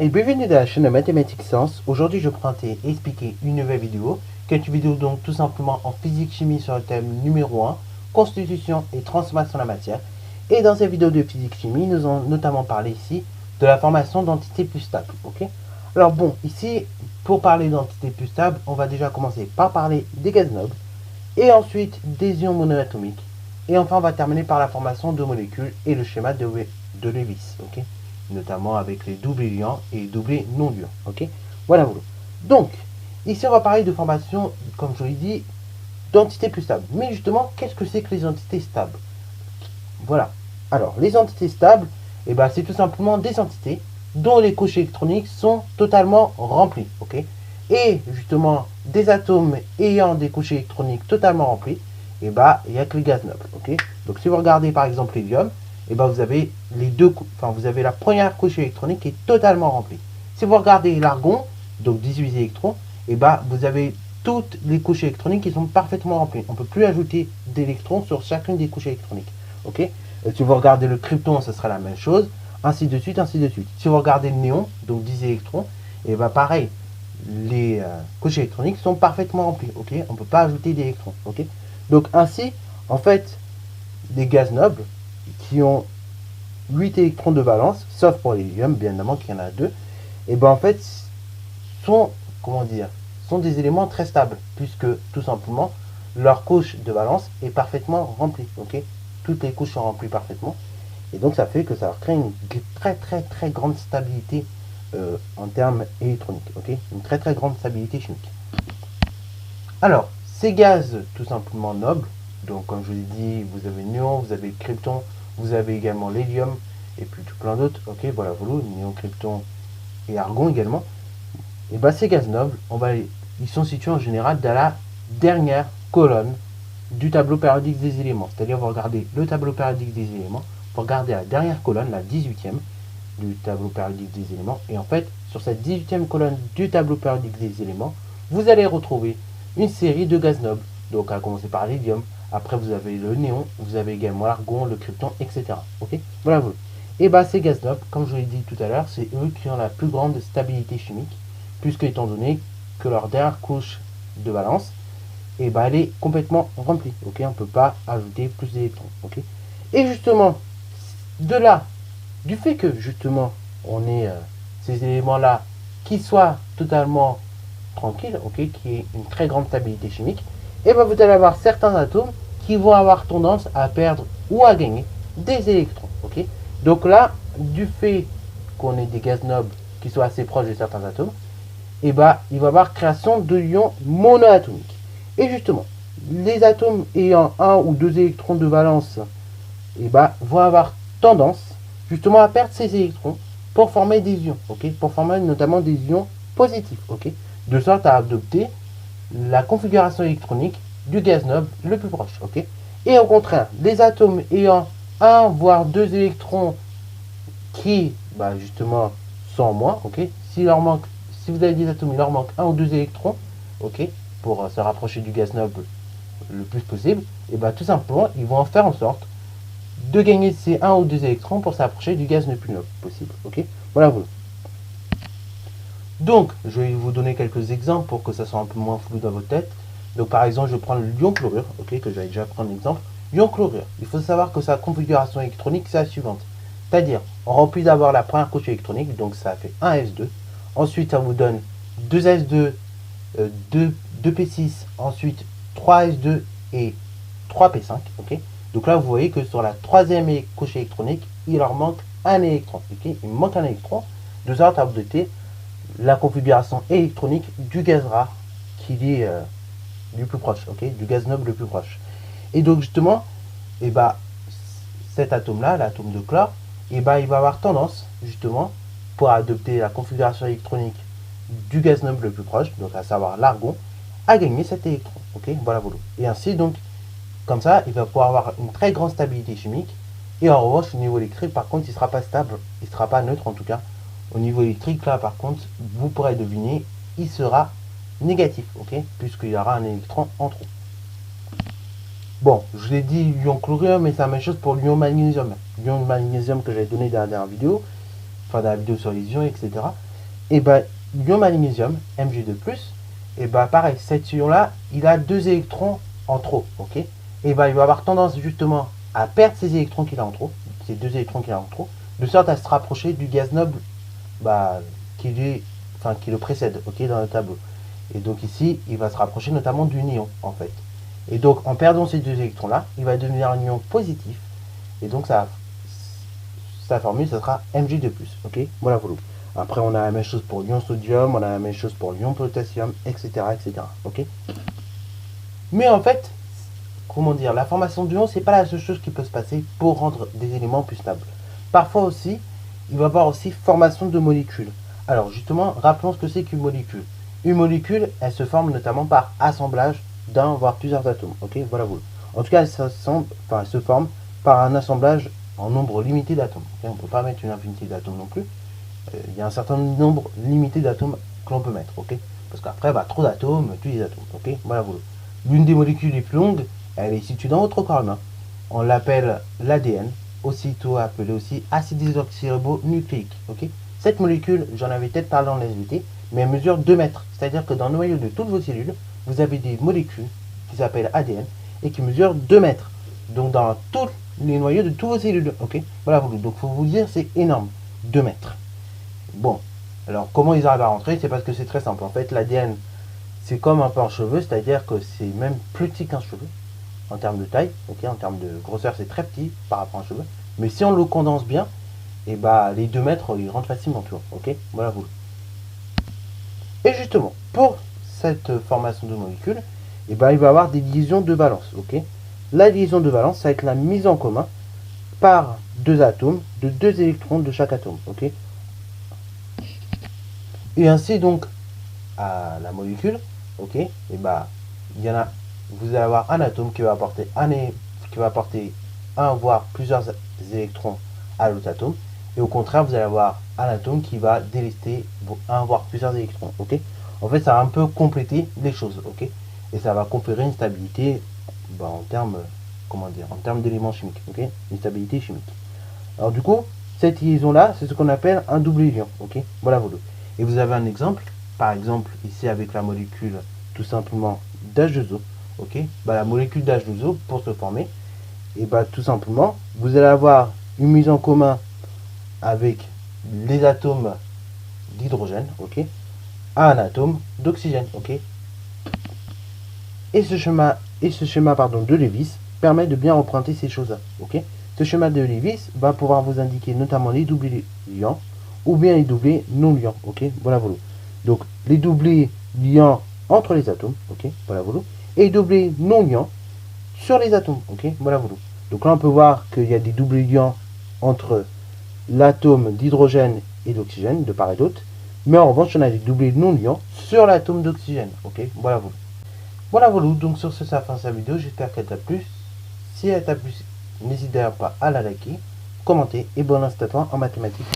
et bienvenue dans la chaîne de Mathématiques Sciences. Aujourd'hui, je vais présenter et expliquer une nouvelle vidéo, qui est une vidéo donc tout simplement en physique-chimie sur le thème numéro 1, constitution et transformation de la matière. Et dans cette vidéo de physique-chimie, nous allons notamment parler ici de la formation d'entités plus stables. Ok. Alors bon, ici, pour parler d'entités plus stables, on va déjà commencer par parler des gaz nobles, et ensuite des ions monoatomiques, et enfin on va terminer par la formation de molécules et le schéma de Lewis. Ok, notamment avec les doublés liants et les doublés non liants. Ok, voilà. Donc, ici on va parler de formation, comme je l'ai dit, d'entités plus stables. Mais justement, qu'est-ce que c'est que les entités stables? Voilà. Alors, les entités stables, c'est tout simplement des entités dont les couches électroniques sont totalement remplies. Ok, et justement, des atomes ayant des couches électroniques totalement remplies, il n'y a que les gaz nobles. Ok, donc si vous regardez par exemple l'hélium, vous avez vous avez la première couche électronique qui est totalement remplie. Si vous regardez l'argon, donc 18 électrons, vous avez toutes les couches électroniques qui sont parfaitement remplies. On ne peut plus ajouter d'électrons sur chacune des couches électroniques. Ok, si vous regardez le krypton, ce sera la même chose, ainsi de suite, ainsi de suite. Si vous regardez le néon, donc 10 électrons, pareil, les couches électroniques sont parfaitement remplies. Ok, on ne peut pas ajouter d'électrons. Ok, donc ainsi, en fait, les gaz nobles qui ont 8 électrons de valence, sauf pour l'hélium, bien évidemment qu'il y en a 2, en fait, sont, sont des éléments très stables, puisque tout simplement, leur couche de valence est parfaitement remplie. Ok, toutes les couches sont remplies parfaitement, et donc ça fait que ça crée une très grande stabilité en termes électroniques. Ok, une très grande stabilité chimique. Alors, ces gaz tout simplement nobles, donc comme je vous l'ai dit, vous avez le néon, vous avez le krypton, vous avez également l'hélium, et puis tout plein d'autres. Ok, voilà, néon, krypton et argon également. Et ces gaz nobles, ils sont situés en général dans la dernière colonne du tableau périodique des éléments. C'est-à-dire, vous regardez le tableau périodique des éléments, vous regardez la dernière colonne, la 18e du tableau périodique des éléments, et en fait, sur cette 18e colonne du tableau périodique des éléments, vous allez retrouver une série de gaz nobles. Donc, à commencer par l'hélium, après vous avez le néon, vous avez également l'argon, le krypton, etc. Ok, voilà. Et ces gaz nobles, comme je l'ai dit tout à l'heure, c'est eux qui ont la plus grande stabilité chimique, puisque étant donné que leur dernière couche de valence, elle est complètement remplie. Ok, on ne peut pas ajouter plus d'électrons. Ok, et justement, de là, du fait que justement on ait ces éléments-là qui soient totalement tranquilles, ok, qui est une très grande stabilité chimique, vous allez avoir certains atomes qui vont avoir tendance à perdre ou à gagner des électrons. Ok, donc là, du fait qu'on ait des gaz nobles qui soient assez proches de certains atomes, il va y avoir création de ions monoatomiques. Et justement, les atomes ayant un ou deux électrons de valence vont avoir tendance justement à perdre ces électrons pour former des ions, ok, pour former notamment des ions positifs, ok, de sorte à adopter la configuration électronique du gaz noble le plus proche, ok. Et au contraire, les atomes ayant un voire deux électrons qui justement sont en moins, ok, si vous avez des atomes, il leur manque un ou deux électrons, ok, pour se rapprocher du gaz noble le plus possible, tout simplement ils vont en faire en sorte de gagner ces 1 ou 2 électrons pour s'approcher du gaz le plus noble possible. Ok, voilà. Donc, je vais vous donner quelques exemples pour que ça soit un peu moins flou dans votre tête. Donc, par exemple, je prends l'ion chlorure, ok, que j'avais déjà pris un exemple. L'ion chlorure, il faut savoir que sa configuration électronique, c'est la suivante. C'est-à-dire, on remplit d'abord la première couche électronique, donc ça fait 1 S2. Ensuite, ça vous donne 2 S2, 2 P6, ensuite 3 S2 et 3 P5, ok. Donc là, vous voyez que sur la troisième couche électronique, il leur manque un électron. Okay, il manque un électron, de sorte à vous doter la configuration électronique du gaz rare qui est du plus proche, ok, du gaz noble le plus proche. Et donc justement, cet atome-là, l'atome de chlore, il va avoir tendance justement pour adopter la configuration électronique du gaz noble le plus proche, donc à savoir l'argon, à gagner cet électron. Ok, voilà. Et ainsi donc. Comme ça, il va pouvoir avoir une très grande stabilité chimique. Et en revanche, au niveau électrique, par contre, il ne sera pas stable. Il ne sera pas neutre en tout cas. Au niveau électrique, là, par contre, vous pourrez deviner, il sera négatif, ok, puisqu'il y aura un électron en trop. Bon, je l'ai dit l'ion chlorure, mais c'est la même chose pour l'ion magnésium. L'ion magnésium que j'avais donné dans la dernière vidéo, enfin dans la vidéo sur les ions, etc. et bah l'ion magnésium, Mg2+, et bah pareil, cet ion-là, il a 2 électrons en trop, ok. Et bah il va avoir tendance justement à perdre ces électrons qu'il a en trop, ces 2 électrons qu'il a en trop, de sorte à se rapprocher du gaz noble bah, qui le précède, ok, dans le tableau. Et donc ici, il va se rapprocher notamment du ion, en fait. Et donc, en perdant ces 2 électrons-là, il va devenir un ion positif. Et donc, sa formule, ça sera Mg2+, ok. Voilà, voilà. Après, on a la même chose pour l'ion sodium, on a la même chose pour l'ion potassium, etc., etc., ok. Mais en fait, comment dire, la formation d'ions, c'est pas la seule chose qui peut se passer pour rendre des éléments plus stables. Parfois aussi, il va y avoir aussi formation de molécules. Alors justement, rappelons ce que c'est qu'une molécule. Une molécule, elle se forme notamment par assemblage d'un voire plusieurs atomes. Ok, voilà vous. En tout cas, elle se forme par un assemblage en nombre limité d'atomes. Okay, on ne peut pas mettre une infinité d'atomes non plus. Il y a un certain nombre limité d'atomes que l'on peut mettre. Ok, parce qu'après, bah, trop d'atomes, tu des atomes. Ok, voilà vous. L'une des molécules les plus longues, elle est située dans votre corps humain. On l'appelle l'ADN, aussitôt appelé aussi acide désoxyribonucléique. Okay, cette molécule, j'en avais peut-être parlé en SVT, mais elle mesure 2 mètres. C'est-à-dire que dans le noyau de toutes vos cellules, vous avez des molécules qui s'appellent ADN et qui mesurent 2 mètres. Donc dans tous les noyaux de toutes vos cellules. Ok, voilà, donc il faut vous dire, c'est énorme. 2 mètres. Bon, alors comment ils arrivent à rentrer? C'est parce que c'est très simple. En fait, l'ADN, c'est comme un peu un cheveu, c'est-à-dire que c'est même plus petit qu'un cheveu en termes de taille, ok, en termes de grosseur, c'est très petit par rapport à un cheveu. Mais si on le condense bien, et bah les 2 mètres, ils rentrent facilement, tu vois, ok. Voilà vous. Et justement, pour cette formation de molécules, et bah il va y avoir des liaisons de valence, ok. La liaison de valence, ça va être la mise en commun par 2 atomes de 2 électrons de chaque atome, ok. Et ainsi donc à la molécule, ok, et bah il y en a, vous allez avoir un atome qui va apporter un voire plusieurs électrons à l'autre atome, et au contraire vous allez avoir un atome qui va délester un voire plusieurs électrons, ok. En fait ça va un peu compléter les choses, ok, et ça va conférer une stabilité bah, en termes, comment dire, en termes d'éléments chimiques, ok, une stabilité chimique. Alors du coup, cette liaison là, c'est ce qu'on appelle un double liant, ok, voilà vos deux. Et vous avez un exemple, par exemple ici avec la molécule tout simplement d'H2O, ok, bah, la molécule d'H2O pour se former, et bah tout simplement, vous allez avoir une mise en commun avec les atomes d'hydrogène, ok, à un atome d'oxygène, ok. Et ce schéma pardon, de Lewis permet de bien emprunter ces choses-là, ok. Ce schéma de Lewis va pouvoir vous indiquer notamment les doublés liants ou bien les doublés non liants, ok. Voilà, voilà. Donc les doublés liants entre les atomes, ok. Voilà, voilà. Et les doublés non liants sur les atomes, ok. Voilà, voilà. Donc là on peut voir qu'il y a des doublés liants entre l'atome d'hydrogène et d'oxygène de part et d'autre, mais en revanche on a des doublés non liants sur l'atome d'oxygène, ok. Voilà, voilà. Voilà, voilà, donc sur ce, ça fin sa vidéo, j'espère qu'elle t'a plu. Si elle t'a plu, n'hésite pas à la liker, commenter et bon instant en mathématiques.